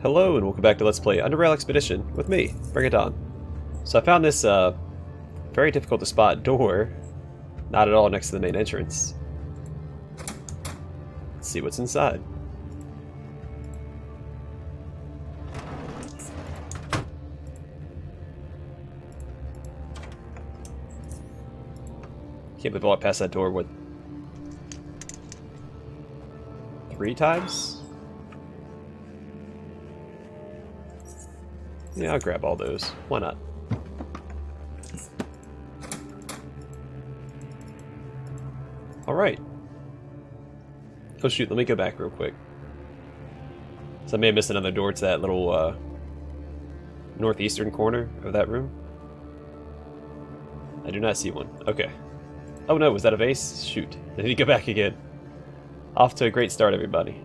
Hello and welcome back to Let's Play UnderRail Expedition with me, Bring It On. So I found this very difficult to spot door, not at all next to the main entrance. Let's see what's inside. Can't believe I walked past that door, what, 3 times? Yeah, I'll grab all those. Why not? Alright. Oh shoot, let me go back real quick. So I may have missed another door to that little northeastern corner of that room. I do not see one. Okay. Oh no, was that a vase? Shoot. I need to go back again. Off to a great start, everybody.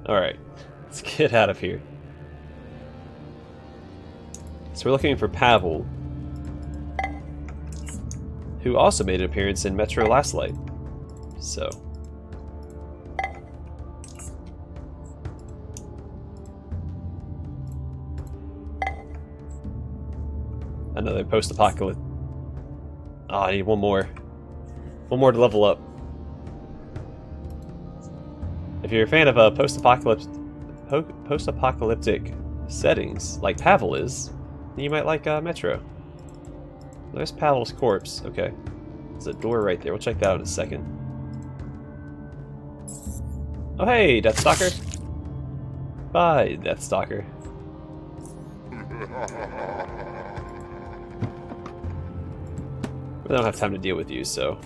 Alright, let's get out of here. So we're looking for Pavel, who also made an appearance in Metro Last Light. So. Another post-apocalypse. Oh, I need one more. One more to level up. If you're a fan of post-apocalyptic settings, like Pavel is, you might like Metro. There's Pavel's corpse. Okay. There's a door right there. We'll check that out in a second. Oh hey, Deathstalker! Bye, Deathstalker. We don't have time to deal with you, so...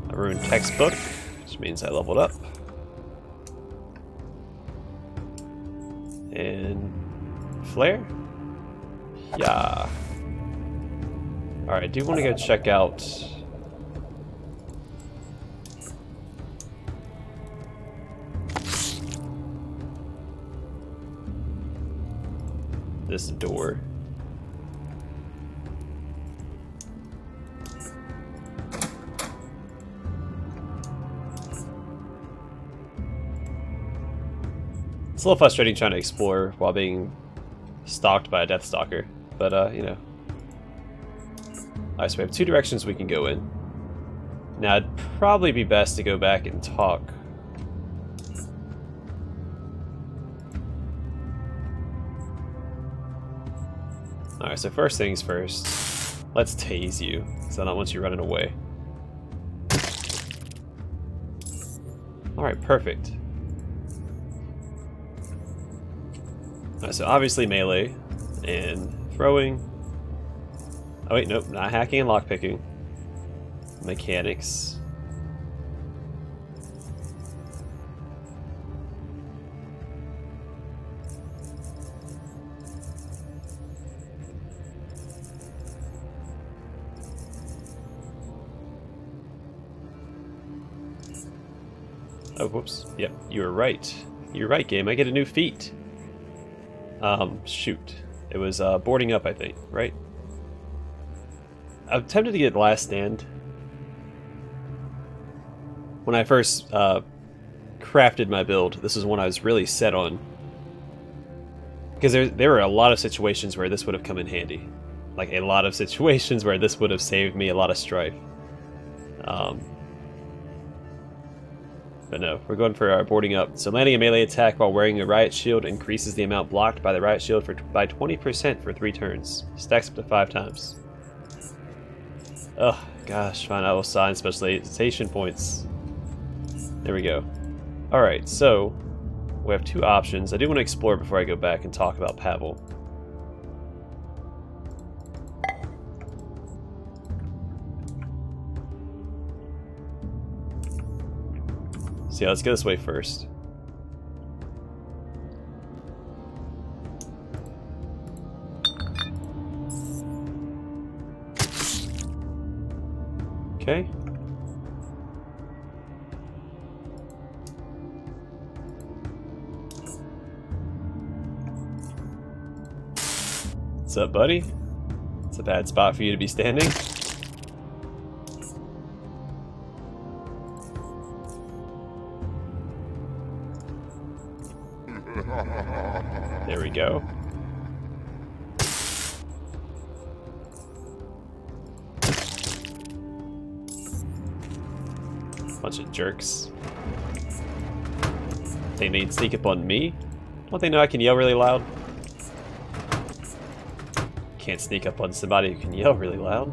A ruined textbook, which means I leveled up. And... flare? Yeah. Alright, I do want to go check out... this door. It's a little frustrating trying to explore while being stalked by a Deathstalker, but you know. Alright, so we have 2 directions we can go in. Now, it'd probably be best to go back and talk. Alright, so first things first, let's tase you, because I don't want you running away. Alright, perfect. Alright, so obviously melee and throwing. Oh wait, nope, not hacking and lockpicking. Mechanics. Oh, whoops. Yep, you were right. You're right, game. I get a new feat. Shoot. It was boarding up, I think, right? I'm tempted to get Last Stand. When I first crafted my build, this is one I was really set on. Because there were a lot of situations where this would have come in handy. Like, a lot of situations where this would have saved me a lot of strife. But no, we're going for our boarding up. So landing a melee attack while wearing a riot shield increases the amount blocked by the riot shield by 20% for 3 turns. Stacks up to 5 times. Oh gosh, fine, I will assign specialization points. There we go. Alright, so we have 2 options. I do want to explore before I go back and talk about Pavel. So yeah, let's go this way first. Okay. What's up, buddy? It's a bad spot for you to be standing. There we go. Bunch of jerks. Think they'd sneak up on me? Don't they know I can yell really loud? Can't sneak up on somebody who can yell really loud.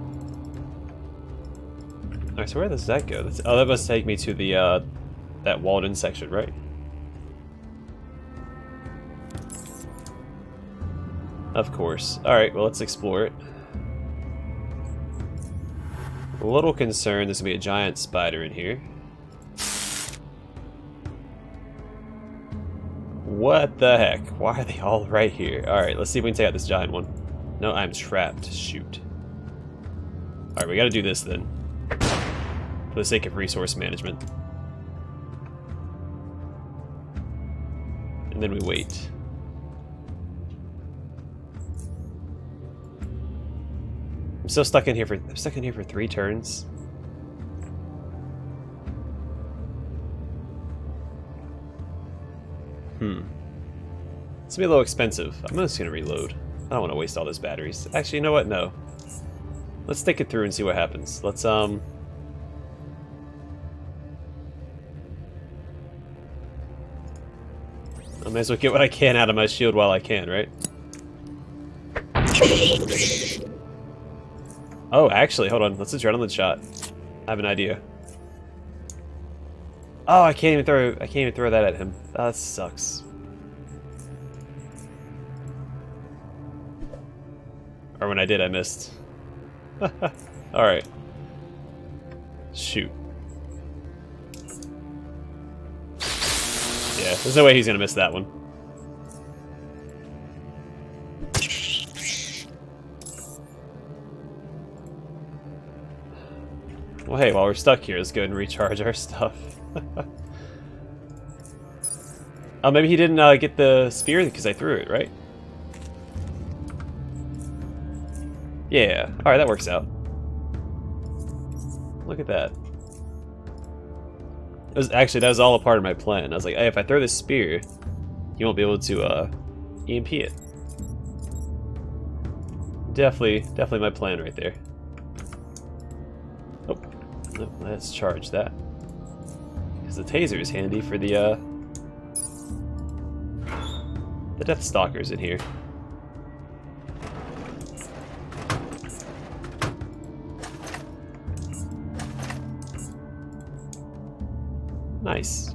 Alright, so where does that go? Oh, that must take me to the, that walled-in section, right? Of course. Alright, well, let's explore it. A little concerned there's gonna be a giant spider in here. What the heck? Why are they all right here? Alright, let's see if we can take out this giant one. No, I'm trapped. Shoot. Alright, we gotta do this then. For the sake of resource management. And then we wait. I'm still stuck in here for 3 turns. It's gonna be a little expensive. I'm just gonna reload. I don't want to waste all those batteries. Actually, you know what? No. Let's take it through and see what happens. Let's I may as well get what I can out of my shield while I can, right? Oh, actually, hold on. Let's adrenaline shot. I have an idea. Oh, I can't even throw that at him. Oh, that sucks. Or when I did, I missed. Alright. Shoot. Yeah, there's no way he's gonna miss that one. Well, hey, while we're stuck here, let's go ahead and recharge our stuff. Oh, maybe he didn't get the spear because I threw it, right? Yeah, alright, that works out. Look at that. That was all a part of my plan. I was like, hey, if I throw this spear, you won't be able to EMP it. Definitely my plan right there. Oh, let's charge that. Because the taser is handy for the Death Stalkers in here. Nice.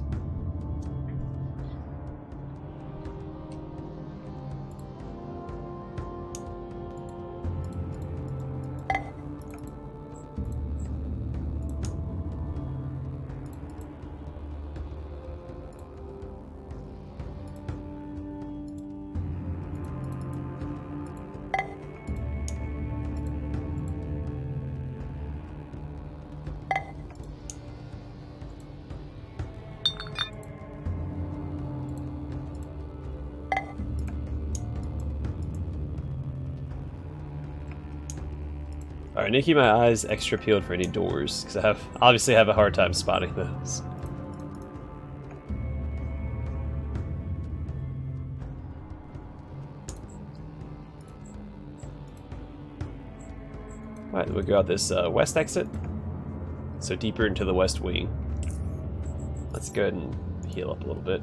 Alright, I need to keep my eyes extra peeled for any doors, because I obviously have a hard time spotting those. Alright, we'll go out this west exit. So deeper into the west wing. Let's go ahead and heal up a little bit.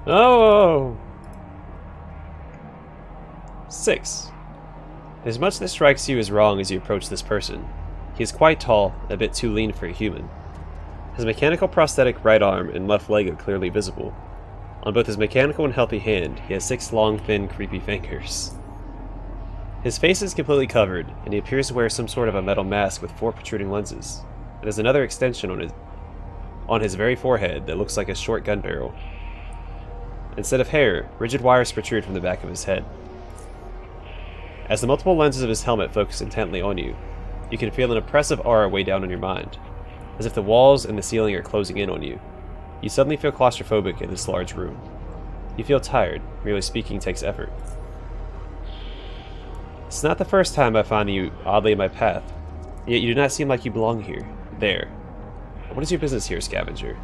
Oh! 6. As much that strikes you as wrong as you approach this person. He is quite tall, a bit too lean for a human. His mechanical prosthetic right arm and left leg are clearly visible. On both his mechanical and healthy hand, he has 6 long, thin, creepy fingers. His face is completely covered, and he appears to wear some sort of a metal mask with 4 protruding lenses. There's another extension on his very forehead that looks like a short gun barrel. Instead of hair, rigid wires protrude from the back of his head. As the multiple lenses of his helmet focus intently on you, you can feel an oppressive aura weigh down on your mind, as if the walls and the ceiling are closing in on you. You suddenly feel claustrophobic in this large room. You feel tired. Merely speaking takes effort. It's not the first time I find you oddly in my path, yet you do not seem like you belong here. There. What is your business here, scavenger?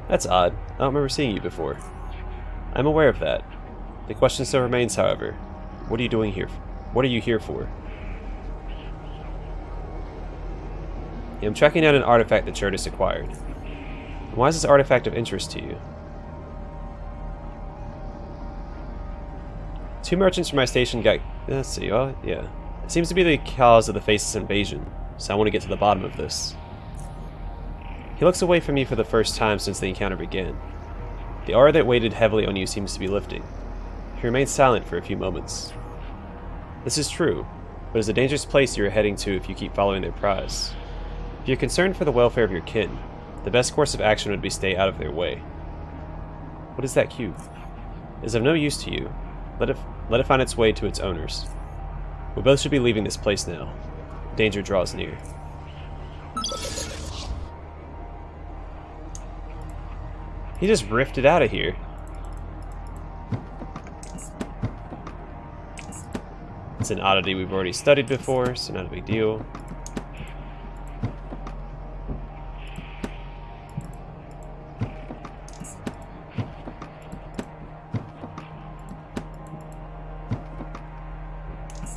That's odd. I don't remember seeing you before. I'm aware of that. The question still remains, however. What are you doing here? What are you here for? I'm tracking down an artifact that Tchort has acquired. Why is this artifact of interest to you? 2 merchants from my station got... Let's see, oh, yeah. It seems to be the cause of the Faceless invasion, so I want to get to the bottom of this. He looks away from you for the first time since the encounter began. The aura that weighed heavily on you seems to be lifting. He remains silent for a few moments. This is true, but it's a dangerous place you are heading to if you keep following their prize. If you're concerned for the welfare of your kin, the best course of action would be stay out of their way. What is that cube? It is of no use to you. Let it find its way to its owners. We both should be leaving this place now. Danger draws near. He just rifted out of here. It's an oddity we've already studied before, so not a big deal.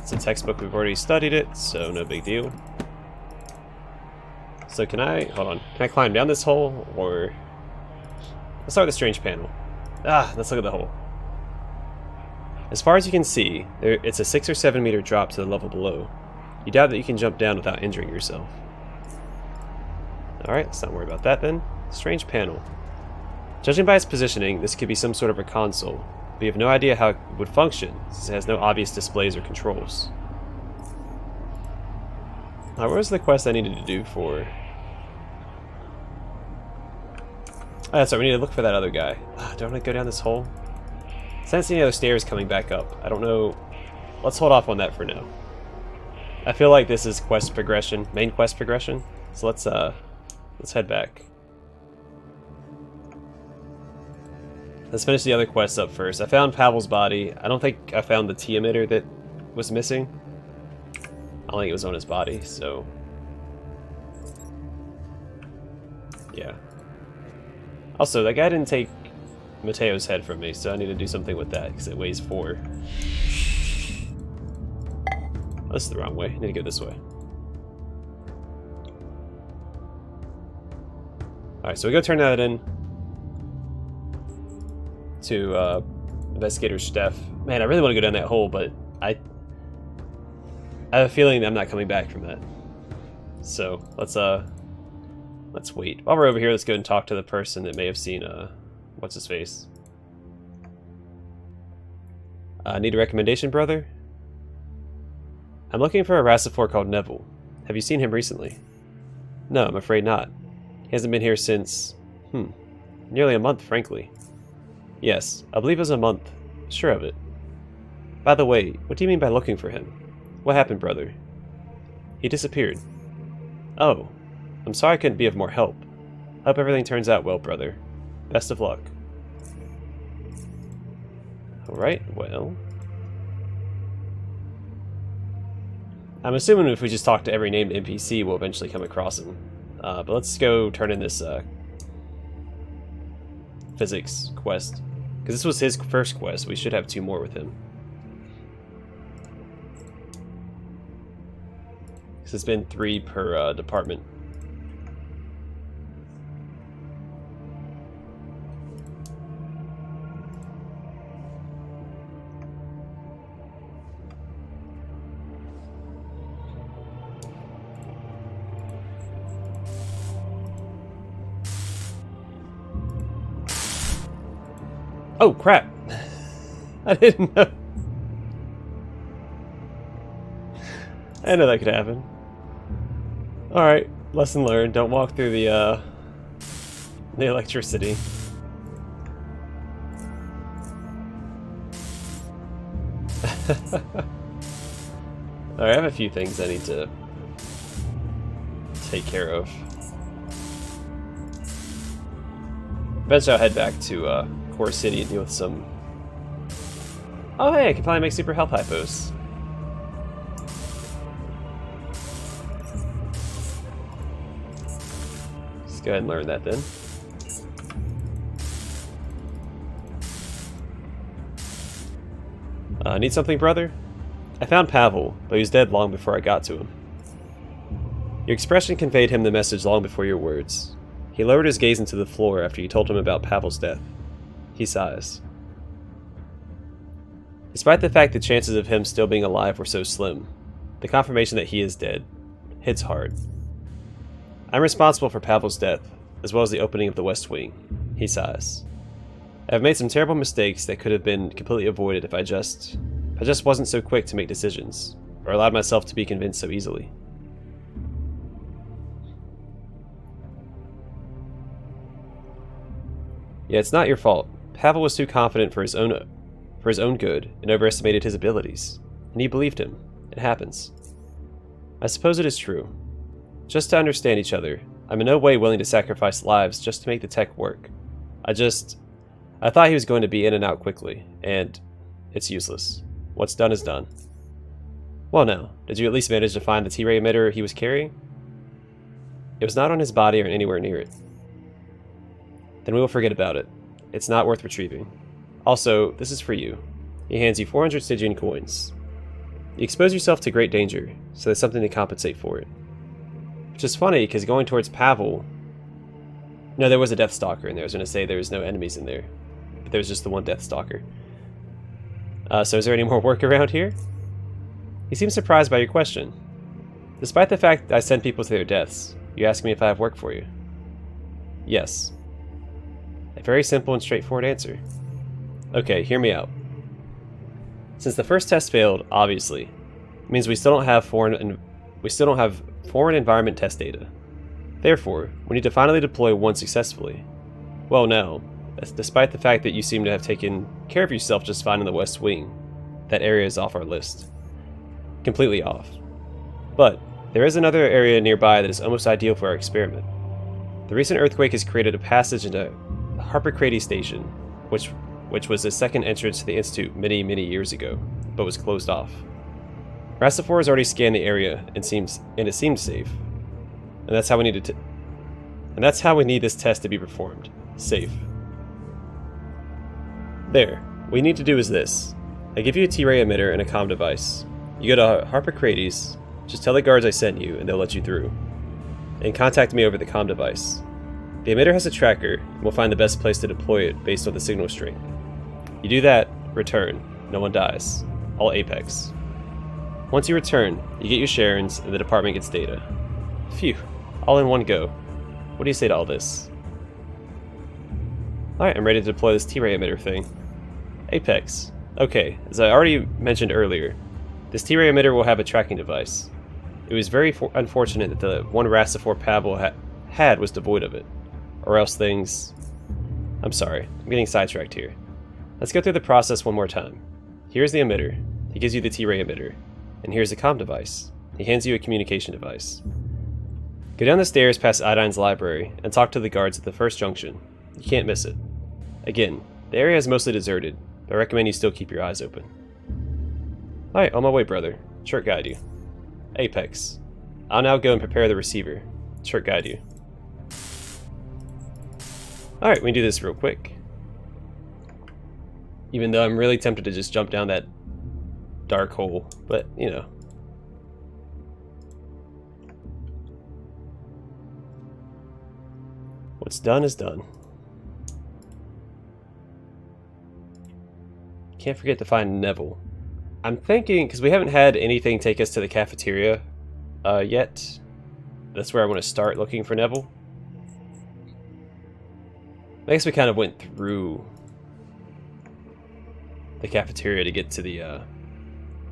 It's a textbook, we've already studied it, so no big deal. So can I, hold on, can I climb down this hole, or... Let's start with the strange panel. Let's look at the hole. As far as you can see, it's a 6 or 7 meter drop to the level below. You doubt that you can jump down without injuring yourself. Alright, let's not worry about that then. Strange panel. Judging by its positioning, this could be some sort of a console, but you have no idea how it would function, since it has no obvious displays or controls. Now, where's the quest I needed to do for... Oh, that's right, we need to look for that other guy. Do I want to go down this hole? I don't see any other stairs coming back up. I don't know. Let's hold off on that for now. I feel like this is quest progression, main quest progression. So let's head back. Let's finish the other quests up first. I found Pavel's body. I don't think I found the emitter that was missing. I don't think it was on his body, so... Yeah. Also, that guy didn't take Mateo's head from me, so I need to do something with that, because it weighs 4. Oh, this is the wrong way. I need to go this way. Alright, so we go turn that in to Investigator Steff. Man, I really want to go down that hole, but I have a feeling I'm not coming back from that. So, let's wait. While we're over here, let's go and talk to the person that may have seen, what's his face? Need a recommendation, brother? I'm looking for a Rassifor called Neville. Have you seen him recently? No, I'm afraid not. He hasn't been here since... nearly a month, frankly. Yes, I believe it was a month. Sure of it. By the way, what do you mean by looking for him? What happened, brother? He disappeared. Oh. I'm sorry I couldn't be of more help. Hope everything turns out well, brother. Best of luck. Alright, well... I'm assuming if we just talk to every named NPC, we'll eventually come across him. But let's go turn in this physics quest. Because this was his first quest, we should have 2 more with him. Because it's been 3 per department. Oh, crap. I didn't know. I didn't know that could happen. Alright, lesson learned. Don't walk through the electricity. Alright, I have a few things I need to take care of. Eventually I'll head back to Core City and deal with some... Oh hey, I can finally make super health hypos. Let's go ahead and learn that then. Need something, brother? I found Pavel, but he was dead long before I got to him. Your expression conveyed him the message long before your words. He lowered his gaze into the floor after you told him about Pavel's death. He sighs. Despite the fact the chances of him still being alive were so slim, the confirmation that he is dead hits hard. I'm responsible for Pavel's death, as well as the opening of the West Wing. He sighs. I've made some terrible mistakes that could have been completely avoided if I just wasn't so quick to make decisions, or allowed myself to be convinced so easily. Yeah, it's not your fault. Pavel was too confident for his own good and overestimated his abilities, and you believed him. It happens. I suppose it is true. Just to understand each other, I'm in no way willing to sacrifice lives just to make the tech work. I thought he was going to be in and out quickly, and it's useless. What's done is done. Well now, did you at least manage to find the T-ray emitter he was carrying? It was not on his body or anywhere near it. Then we will forget about it. It's not worth retrieving. Also, this is for you. He hands you 400 Stygian coins. You expose yourself to great danger, so there's something to compensate for it. Which is funny, because going towards Pavel... No, there was a Deathstalker in there. I was going to say there was no enemies in there. But there was just the one Deathstalker. So is there any more work around here? He seems surprised by your question. Despite the fact that I send people to their deaths, you ask me if I have work for you. Yes. A very simple and straightforward answer. Okay, hear me out. Since the first test failed, obviously, it means we still don't have foreign environment test data. Therefore, we need to finally deploy one successfully. Well now, despite the fact that you seem to have taken care of yourself just fine in the West Wing, that area is off our list. Completely off. But there is another area nearby that is almost ideal for our experiment. The recent earthquake has created a passage into Harpocrates Station, which was the second entrance to the Institute many years ago, but was closed off. Rastifor has already scanned the area and it seemed safe. And that's how we need this test to be performed. Safe. There. What you need to do is this. I give you a T-ray emitter and a comm device. You go to Harpocrates, just tell the guards I sent you and they'll let you through. And contact me over the comm device. The emitter has a tracker, and we'll find the best place to deploy it based on the signal strength. You do that, return. No one dies. All Apex. Once you return, you get your Sharons, and the department gets data. Phew. All in one go. What do you say to all this? Alright, I'm ready to deploy this T-ray emitter thing. Apex. Okay, as I already mentioned earlier, this T-ray emitter will have a tracking device. It was very unfortunate that the one Rastifor Pavel had was devoid of it. Or else things... I'm sorry, I'm getting sidetracked here. Let's go through the process one more time. Here's the emitter. He gives you the T-ray emitter. And here's the comm device. He hands you a communication device. Go down the stairs past Iodine's library and talk to the guards at the first junction. You can't miss it. Again, the area is mostly deserted, but I recommend you still keep your eyes open. Alright, on my way, brother. Tchort guide you. Apex. I'll now go and prepare the receiver. Tchort guide you. Alright, we can do this real quick. Even though I'm really tempted to just jump down that dark hole, but, you know. What's done is done. Can't forget to find Neville. I'm thinking, because we haven't had anything take us to the cafeteria yet. That's where I want to start looking for Neville. I guess we kind of went through the cafeteria to get to the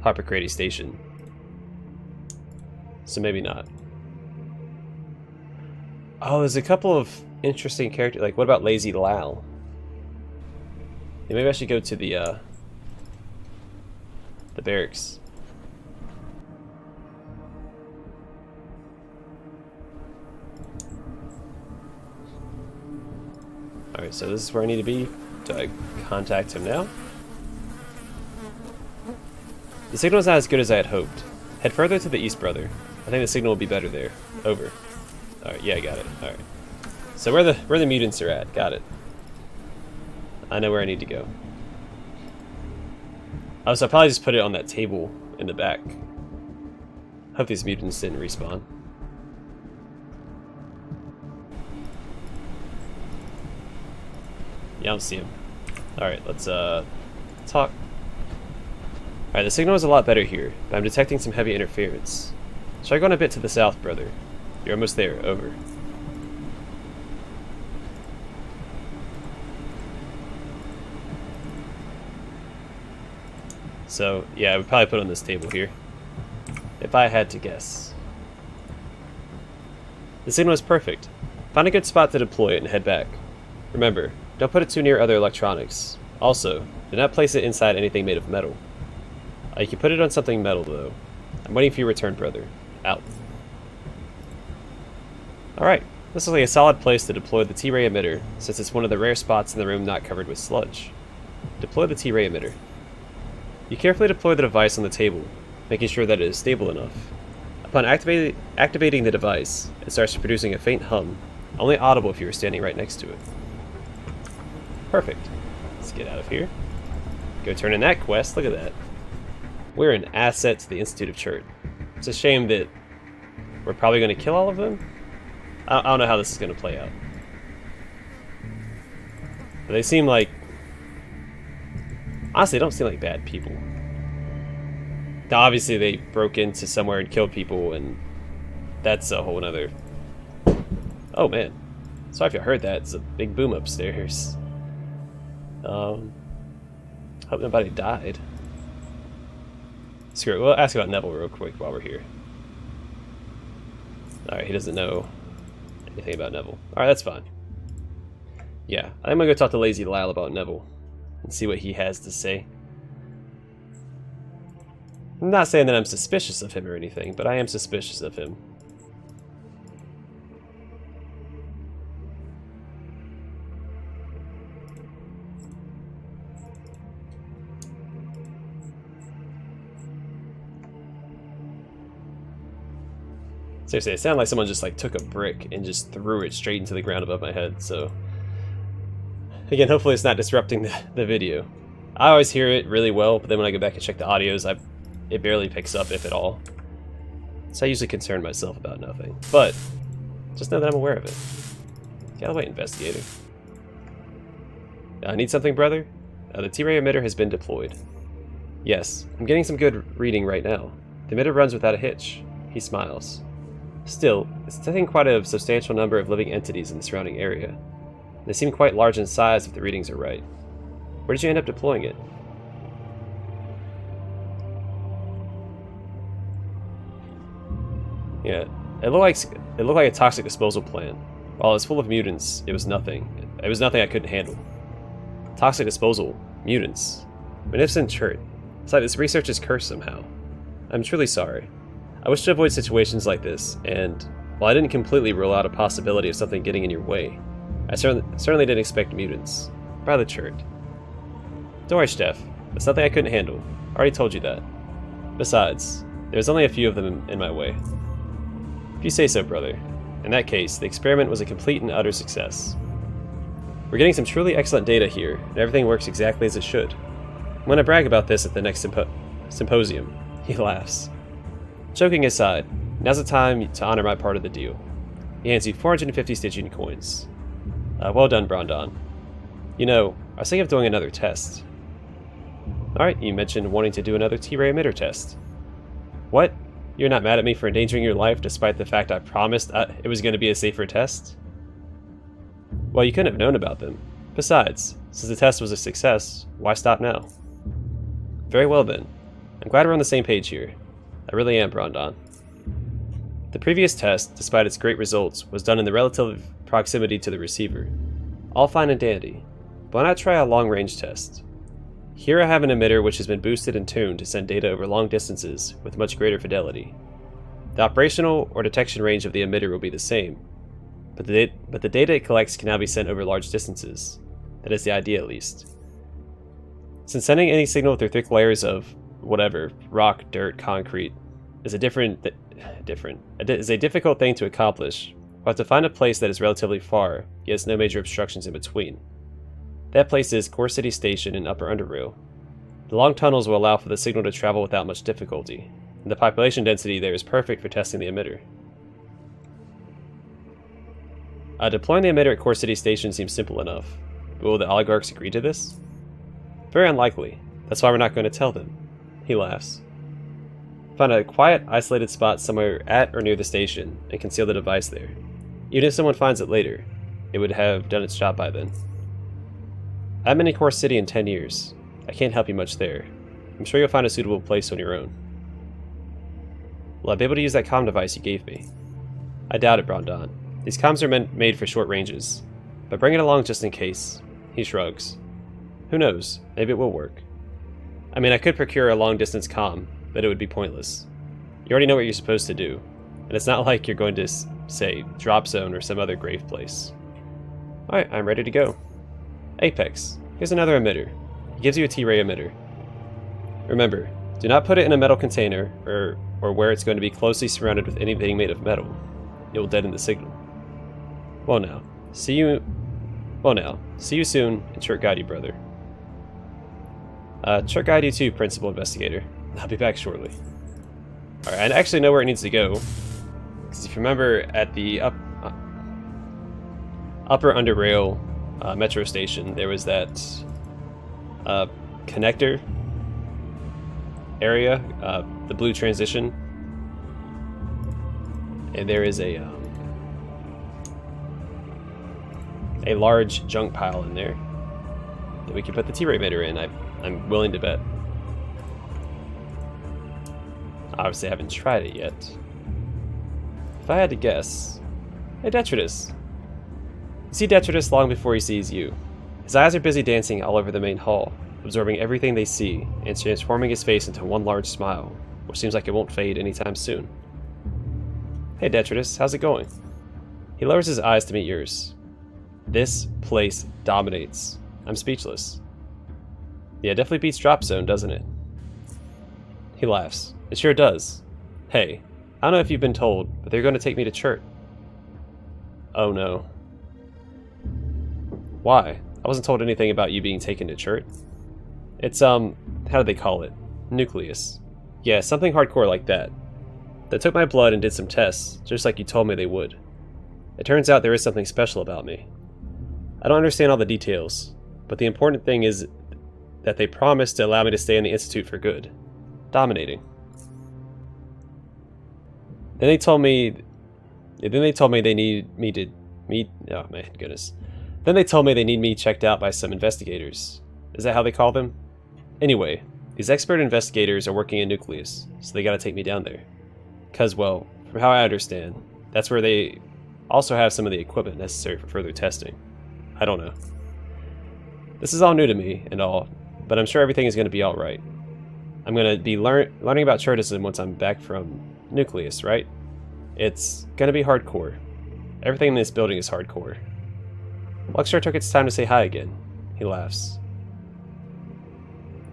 Harpocrates station. So maybe not. Oh, there's a couple of interesting characters. Like, what about Lazy Lal? Yeah, maybe I should go to the The barracks. Alright, so this is where I need to be. Do I contact him now? The signal is not as good as I had hoped. Head further to the east, brother. I think the signal will be better there. Over. Alright, yeah, I got it. Alright. So where the mutants are at. Got it. I know where I need to go. Oh, so I'll probably just put it on that table in the back. Hope these mutants didn't respawn. Yeah, I don't see him. Alright, let's talk. Alright, the signal is a lot better here, but I'm detecting some heavy interference. Try going a bit to the south, brother. You're almost there. Over. So, yeah, I would probably put it on this table here. If I had to guess. The signal is perfect. Find a good spot to deploy it and head back. Remember, don't put it too near other electronics. Also, do not place it inside anything made of metal. You can put it on something metal, though. I'm waiting for your return, brother. Out. Alright, this is like a solid place to deploy the T-ray emitter, since it's one of the rare spots in the room not covered with sludge. Deploy the T-ray emitter. You carefully deploy the device on the table, making sure that it is stable enough. Upon activating the device, it starts producing a faint hum, only audible if you are standing right next to it. Perfect. Let's get out of here. Go turn in that quest. Look at that. We're an asset to the Institute of Tchort. It's a shame that we're probably going to kill all of them. I don't know how this is going to play out. But they seem like... Honestly, they don't seem like bad people. Now, obviously, they broke into somewhere and killed people, and that's a whole nother... Oh, man. Sorry if you heard that. It's a big boom upstairs. Hope nobody died. Screw it. We'll ask about Neville real quick while we're here. Alright, he doesn't know anything about Neville. Alright, that's fine. Yeah, I'm gonna go talk to Lazy Lyle about Neville and see what he has to say. I'm not saying that I'm suspicious of him or anything, but I am suspicious of him. Seriously, it sounded like someone just like took a brick and just threw it straight into the ground above my head, so... Again, hopefully it's not disrupting the video. I always hear it really well, but then when I go back and check the audios, it barely picks up, if at all. So I usually concern myself about nothing. But, just know that I'm aware of it. Get out of the way, investigator. I need something, brother? The T-ray emitter has been deployed. Yes, I'm getting some good reading right now. The emitter runs without a hitch. He smiles. Still, it's detecting quite a substantial number of living entities in the surrounding area. They seem quite large in size if the readings are right. Where did you end up deploying it? Yeah, it looked like a toxic disposal plant. While it was full of mutants, it was nothing. It was nothing I couldn't handle. Toxic disposal, mutants, Magnificent Tchort. It's like this research is cursed somehow. I'm truly sorry. I wish to avoid situations like this, and while I didn't completely rule out a possibility of something getting in your way, I certainly didn't expect mutants. By the Tchort. Don't worry, Steph. It's nothing I couldn't handle. I already told you that. Besides, there's only a few of them in my way. If you say so, brother. In that case, the experiment was a complete and utter success. We're getting some truly excellent data here, and everything works exactly as it should. I'm going to brag about this at the next symposium. He laughs. Joking aside, now's the time to honor my part of the deal. He hands you 450 Stygian coins. Well done, Brondon. You know, I was thinking of doing another test. Alright, you mentioned wanting to do another T-ray emitter test. What? You're not mad at me for endangering your life despite the fact I promised it was going to be a safer test? Well, you couldn't have known about them. Besides, since the test was a success, why stop now? Very well then. I'm glad we're on the same page here. I really am, Brondon. The previous test, despite its great results, was done in the relative proximity to the receiver. All fine and dandy. But why not try a long-range test? Here I have an emitter which has been boosted and tuned to send data over long distances with much greater fidelity. The operational or detection range of the emitter will be the same, but the data it collects can now be sent over large distances. That is the idea, at least. Since sending any signal through thick layers of whatever, rock, dirt, concrete, is a difficult thing to accomplish, we'll have to find a place that is relatively far, yet has no major obstructions in between. That place is Core City Station in Upper UnderRail. The long tunnels will allow for the signal to travel without much difficulty, and the population density there is perfect for testing the emitter. Deploying the emitter at Core City Station seems simple enough, but will the oligarchs agree to this? Very unlikely. That's why we're not going to tell them. He laughs. Find a quiet, isolated spot somewhere at or near the station, and conceal the device there. Even if someone finds it later, it would have done its job by then. I'm in Core City in 10 years. I can't help you much there. I'm sure you'll find a suitable place on your own. Will I be able to use that comm device you gave me? I doubt it, Brondon. These comms are made for short ranges, but bring it along just in case. He shrugs. Who knows? Maybe it will work. I mean, I could procure a long-distance comm, but it would be pointless. You already know what you're supposed to do, and it's not like you're going to, say, Drop Zone or some other grave place. Alright, I'm ready to go. Apex, here's another emitter. It gives you a T-ray emitter. Remember, do not put it in a metal container, or where it's going to be closely surrounded with anything made of metal. It will deaden the signal. Well now, see you soon, and Tchort guide you, brother. Tchort guide you too, Principal Investigator. I'll be back shortly. Alright, I actually know where it needs to go. Because if you remember, at the Upper UnderRail metro station, there was that connector area, the blue transition. And there is a large junk pile in there that we can put the T-ray emitter in. I'm willing to bet. Obviously, I haven't tried it yet. If I had to guess, hey, Detritus. You see Detritus long before he sees you. His eyes are busy dancing all over the main hall, absorbing everything they see and transforming his face into one large smile, which seems like it won't fade anytime soon. Hey, Detritus, how's it going? He lowers his eyes to meet yours. This place dominates. I'm speechless. Yeah, it definitely beats Drop Zone, doesn't it? He laughs. It sure does. Hey, I don't know if you've been told, but they're going to take me to Tchort. Oh no. Why? I wasn't told anything about you being taken to Tchort. It's, how do they call it? Nucleus. Yeah, something hardcore like that. They took my blood and did some tests, just like you told me they would. It turns out there is something special about me. I don't understand all the details, but the important thing is that they promised to allow me to stay in the Institute for good. Dominating. Then they told me they need me to meet. Oh my goodness. Then they told me they need me checked out by some investigators. Is that how they call them? Anyway, these expert investigators are working in Nucleus, so they gotta take me down there. Cause, well, from how I understand, that's where they also have some of the equipment necessary for further testing. I don't know. This is all new to me and all, but I'm sure everything is going to be alright. I'm going to be learning about Tchortism once I'm back from Nucleus, right? It's going to be hardcore. Everything in this building is hardcore. Luxor took its time to say hi again. He laughs.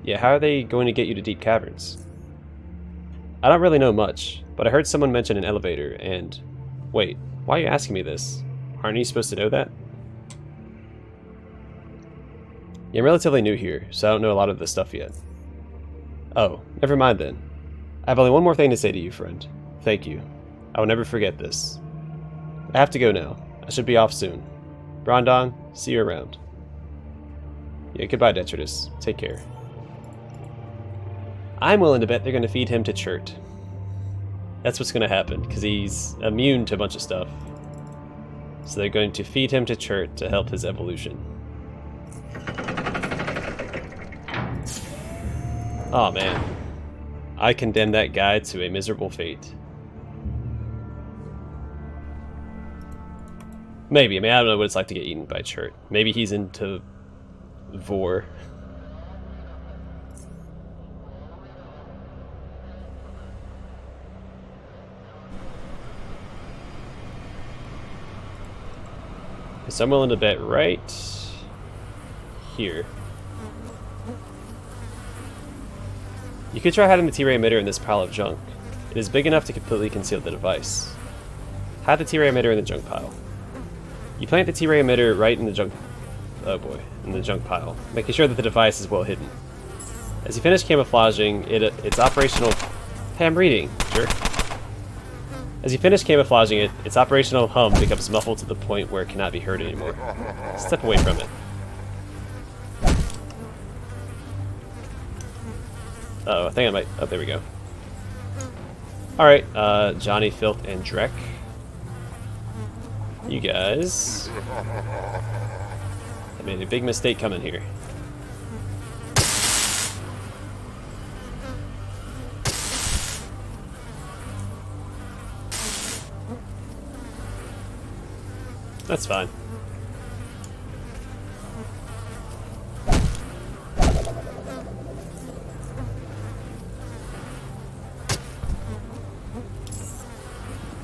Yeah, how are they going to get you to deep caverns? I don't really know much, but I heard someone mention an elevator and... Wait, why are you asking me this? Aren't you supposed to know that? Yeah, I'm relatively new here, so I don't know a lot of this stuff yet. Oh, never mind then. I have only one more thing to say to you, friend. Thank you. I will never forget this. I have to go now. I should be off soon. Brondon, see you around. Yeah, goodbye, Detritus. Take care. I'm willing to bet they're going to feed him to Tchort. That's what's going to happen, because he's immune to a bunch of stuff. So they're going to feed him to Tchort to help his evolution. Oh man. I condemn that guy to a miserable fate. Maybe. I mean, I don't know what it's like to get eaten by Tchort. Maybe he's into vor. So I'm willing to bet right here. You could try hiding the T-ray emitter in this pile of junk. It is big enough to completely conceal the device. Hide the T-ray emitter in the junk pile. You plant the T-ray emitter right in the junk... oh boy, in the junk pile, making sure that the device is well hidden. As you finish camouflaging, its operational... Hey, I'm reading, jerk. As you finish camouflaging it, its operational hum becomes muffled to the point where it cannot be heard anymore. Step away from it. Oh, I think I might... oh, there we go. Alright, Johnny, Filth, and Drek. You guys... I made a big mistake coming here. That's fine.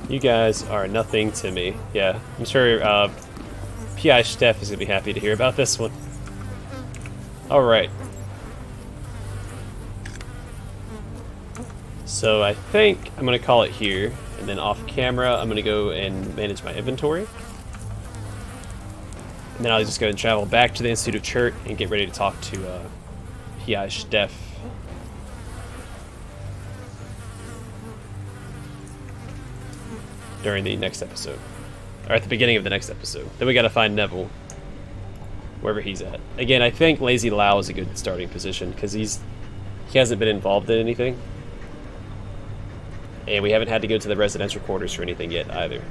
You guys are nothing to me. Yeah, I'm sure P.I. Steph is going to be happy to hear about this one. Alright. So I think I'm going to call it here, and then off camera I'm going to go and manage my inventory. And then I'll just go and travel back to the Institute of Tchort and get ready to talk to P.I. Steph. During the next episode. Or at the beginning of the next episode. Then we gotta find Neville. Wherever he's at. Again, I think Lazy Lau is a good starting position, because he hasn't been involved in anything. And we haven't had to go to the residential quarters for anything yet, either.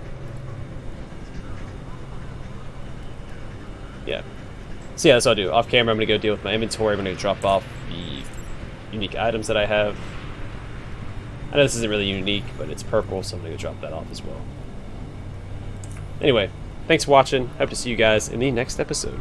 Yeah. So yeah, that's what I'll do. Off camera, I'm gonna go deal with my inventory. I'm gonna drop off the unique items that I have. I know this isn't really unique, but it's purple, so I'm going to drop that off as well. Anyway, thanks for watching. Hope to see you guys in the next episode.